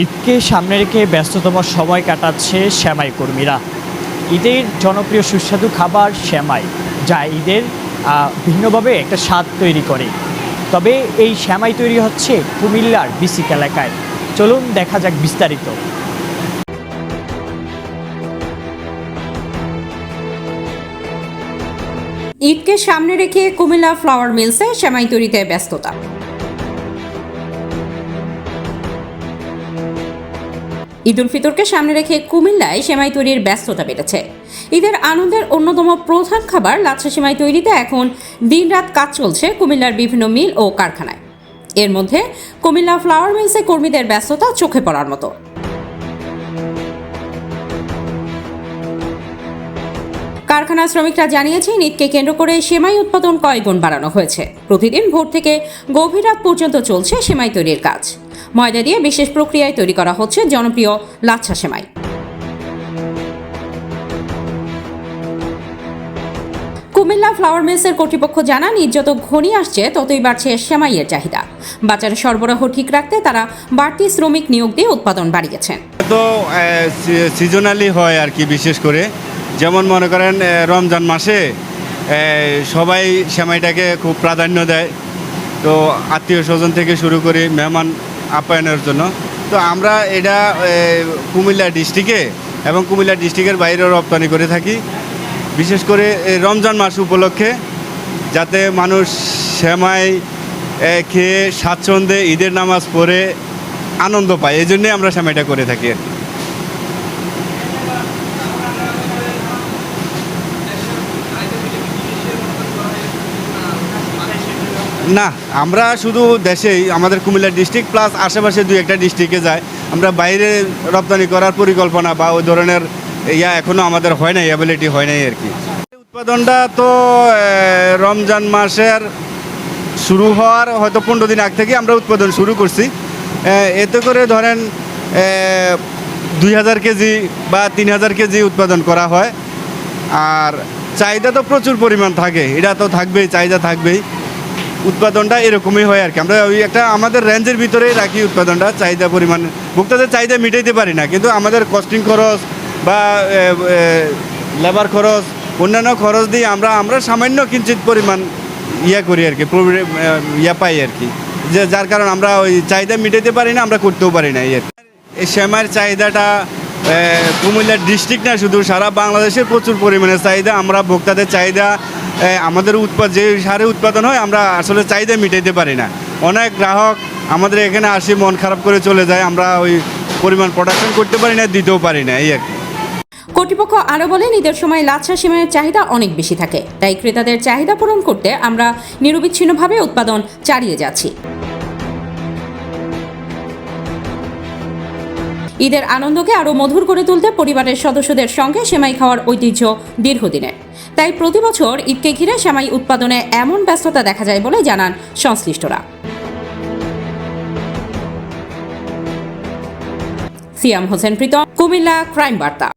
ঈদকে সামনে রেখে ব্যস্ততম সময় কাটাচ্ছে সেমাই কর্মীরা। ঈদের জনপ্রিয় সুস্বাদু খাবার সেমাই, যা ঈদের ভিন্নভাবে একটা স্বাদ তৈরি করে। তবে এই সেমাই তৈরি হচ্ছে কুমিল্লার বিসিক এলাকায়। চলুন দেখা যাক বিস্তারিত। ঈদকে সামনে রেখে কুমিল্লা ফ্লাওয়ার মিলসে সেমাই তৈরিতে ব্যস্ততা। ঈদ উল ফিতরকে সামনে রেখে কুমিল্লায় সেমাই তৈরির ব্যস্ততা বেড়েছে। ঈদের আনন্দের অন্যতম প্রধান খাবার লাচ্ছা সেমাই তৈরিতে এখন দিনরাত কাজ চলছে কুমিল্লার বিভিন্ন মিল ও কারখানায়। এর মধ্যে কুমিল্লা ফ্লাওয়ার মিলসে কর্মীদের ব্যস্ততা চোখে পড়ার মতো। কারখানার শ্রমিকরা জানিয়েছেন, ঈদকে কেন্দ্র করে সেমাই উৎপাদন কয়েক গুণ বাড়ানো হয়েছে। প্রতিদিন ভোর থেকে গভীর রাত পর্যন্ত চলছে সেমাই তৈরির কাজ। ময়দা দিয়ে বিশেষ প্রক্রিয়ায় তৈরি করা হচ্ছে জনপ্রিয় লাচ্ছা সেমাই। কুমিল্লা ফ্লাওয়ার মিলসের কর্তৃপক্ষ জানান, ঈদ যত ঘনিয়ে আসছে ততই বাড়ছে সেমাইয়ের চাহিদা। বাজারে সরবরাহ ঠিক রাখতে তারা বাড়তি শ্রমিক নিয়োগ দিয়ে উৎপাদন বাড়িয়েছেন। তো সিজনালি হয় আর কি, বিশেষ করে যেমন মনে করেন রমজান মাসে সবাই সেমাইটাকে খুব প্রাধান্য দেয়, তো আত্মীয় স্বজন থেকে শুরু করে মেহমান আপ্যায়নের জন্য। তো আমরা এটা কুমিল্লা ডিস্ট্রিক্টে এবং কুমিল্লা ডিস্ট্রিক্টের বাইরেও রপ্তানি করে থাকি, বিশেষ করে রমজান মাস উপলক্ষে, যাতে মানুষ সেমাই খেয়ে স্বাচ্ছন্দ্যে ঈদের নামাজ পড়ে আনন্দ পায়। এই জন্যে আমরা সেমাইটা করে থাকি আর কি। না, আমরা শুধু দেশেই, আমাদের কুমিল্লা ডিস্ট্রিক্ট প্লাস আশেপাশে দুই একটা ডিস্ট্রিক্টে যায়। আমরা বাইরে রপ্তানি করার পরিকল্পনা বা ওই ধরনের এখনও আমাদের হয় নাই, অ্যাবিলিটি হয় নাই আর কি। উৎপাদনটা তো রমজান মাসের শুরু হওয়ার হয়তো 15 দিন আগ থেকে আমরা উৎপাদন শুরু করছি। এতে করে ধরেন 2000 কেজি বা 3000 কেজি উৎপাদন করা হয়। আর চাহিদা তো প্রচুর পরিমাণ থাকে, এটা তো থাকবেই, চাহিদা থাকবেই। উৎপাদনটা এরকমই হয় আর কি। আমরা ওই একটা আমাদের রেঞ্জের ভিতরেই রাখি উৎপাদনটা। চাহিদা পরিমাণ, ভোক্তাদের চাহিদা মিটাইতে পারি না, কিন্তু আমাদের কস্টিং খরচ বা লেবার খরচ, অন্যান্য খরচ দিয়ে আমরা সামান্য কিঞ্চিত পরিমাণ করি আর কি, পাই আর কি, যার কারণে আমরা ওই চাহিদা মিটাইতে পারি না, আমরা করতেও পারি না। এই সেমাইয়ের চাহিদাটা কুমিল্লা ডিস্ট্রিক্ট না, শুধু সারা বাংলাদেশের প্রচুর পরিমাণে চাহিদা। আমরা ভোক্তাদের চাহিদা, আমাদের যে সারে উৎপাদন হয়, আমরা আসলে চাহিদা মিটাইতে পারি না। অনেক গ্রাহক আমাদের এখানে আসি, মন খারাপ করে চলে যায়। আমরা ওই পরিমাণ প্রোডাকশন করতে পারি না, দিতেও পারি না, এই আর কি। কর্তৃপক্ষ আরও বলেন, ঈদের সময় লাচ্ছা সেমাইয়ের চাহিদা অনেক বেশি থাকে, তাই ক্রেতাদের চাহিদা পূরণ করতে আমরা নিরবিচ্ছিন্নভাবে উৎপাদন চালিয়ে যাচ্ছি। ঈদের আনন্দকে আরও মধুর করে তুলতে পরিবারের সদস্যদের সঙ্গে সেমাই খাওয়ার ঐতিহ্য দীর্ঘদিনের, তাই প্রতি বছর ঈদকে ঘিরে সেমাই উৎপাদনে এমন ব্যস্ততা দেখা যায় বলে জানান সংশ্লিষ্টরা। সিয়াম হোসেন প্রীতম, কুমিল্লা ক্রাইম বার্তা।